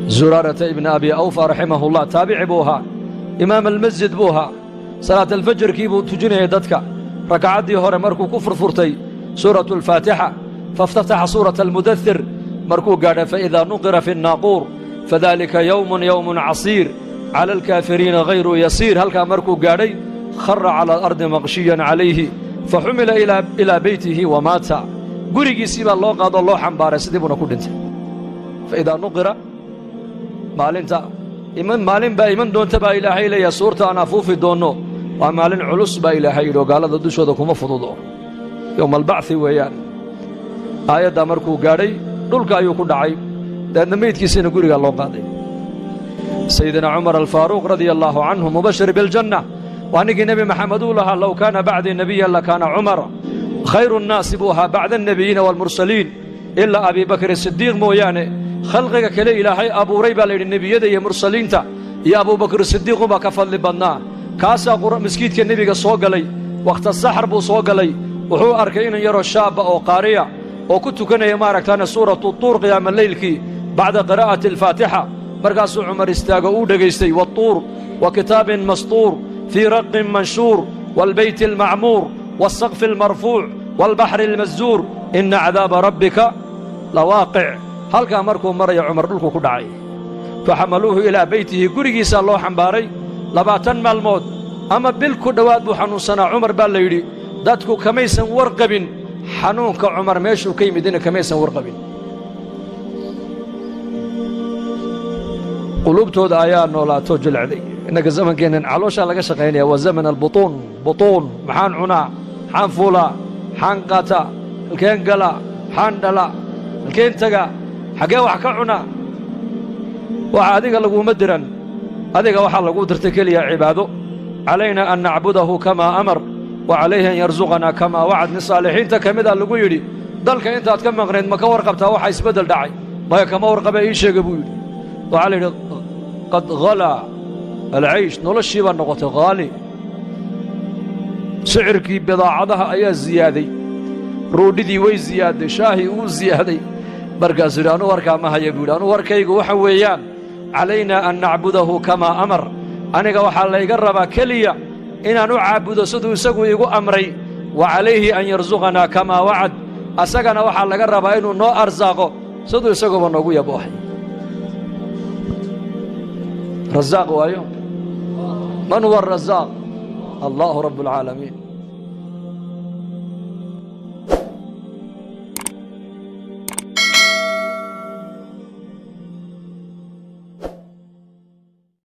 زرارة ابن أبي أوفى رحمه الله تابع بوها إمام المسجد بوها صلاة الفجر كيبو تجيني يددك ركعتي هور مركو كفر فرتي سورة الفاتحة فافتتح سورة المدثر مركو قال فإذا نقر في الناقور فذلك يوم عصير على الكافرين غير يسير هل كان مركو قال خر على الأرض مغشيا عليه فحمل إلى بيته ومات قريقي سيبا الله قاد الله حنبارة سيدبنا كدنت فإذا نقر maalinta maalin baa iman doonta baa ilaahay leeya suurta aan afuufi doonno waa maalin culus baa ilaahay yidhi oo gaalada dushooda kuma fududo yowma albacthi weeyaan aayaddaa markuu gaadhay dhulka ayuu ku dhacay dabeedna meydkiisina gurigaa loo qaaday sayidina cumar alfaaruuq radia allaahu canhu mubashir biljanna waa ninkii nebi maxamed uu lahaa low kaana bacdii nebiyan lakaana cumar khayru nnaasi buu ahaa bacda annebiyiina waalmursaliin ilaa abii bakri sidiiq mooyaane khalqiga kale ilaahay abuuray baa layidhi nebiyada iyo mursaliinta iyo abubakr sidiiqunbaa ka fadli badnaa kaasaa maskiidka nebiga soo galay wakhta saxar buu soo galay wuxuu arkay inan yaroo shaabba oo qaariya oo ku tukanaya maaragtaana suuratu tuur qiyaama leylkii bacda qiraa'ati alfaatixa markaasuu cumar istaago uu dhegaystay waatuur wa kitaabin mastuur fii raqin manshuur waalbeyti almacmuur waalsaqfi almarfuuc waalbaxri almasduur ina cadaaba rabbika lawaaqic halkaa markuu maraya cumar dhulku ku dhacay faxamaluuhu ilaa beytihi gurigiisaa loo xambaaray 20 maalmood ama bil ku dhowaad buu xanuunsanaa cumar baa la yidhi dadku kamaysan warqabin xanuunka cumar meeshuu ka yimidina kamaysan warqabin qulubtooda ayaa noolaato jilcday innaka zamankeennan calooshaa laga shaqaynaya waa zaman albutuun butuun maxaan cunaa maxaan fuulaa maxaan qaataa halkeen galaa maxaan dhalaa halkeen tagaa xaggee wax ka cunaa waxa adiga laguma diran adiga waxaa lagu dirtay keliya cibaado calaynaa an nacbudahu kamaa amar wa calayhi an yarsuqanaa kamaa wacad nin saalixiinta ka mida lagu yidhi dalka intaad ka maqnayd ma ka warqabtaa waxa isbeddel dhacay maya kama warqabee ii sheega buu yidhi waxaa la yidhi qad halaa alcaysh noloshii baa noqotay haali sicirkii bidaacadaha ayaa ziyaaday roodhidii way ziyaadday shaahii uu ziyaaday markaasuu yidhi anuu warkaa ma haya buu yidhi anuu warkaygu waxa weeyaan calaynaa an nacbudahu kamaa amar aniga waxaa layga rabaa keliya inaan u caabudo siduu isagu igu amray wa calayhi an yarsuqanaa kamaa wacad asagana waxaa laga rabaa inuu noo arsaaqo siduu isaguba noogu yaboohay rasaaq waayo man huwa arasaaq allaahu rabb alcaalamiin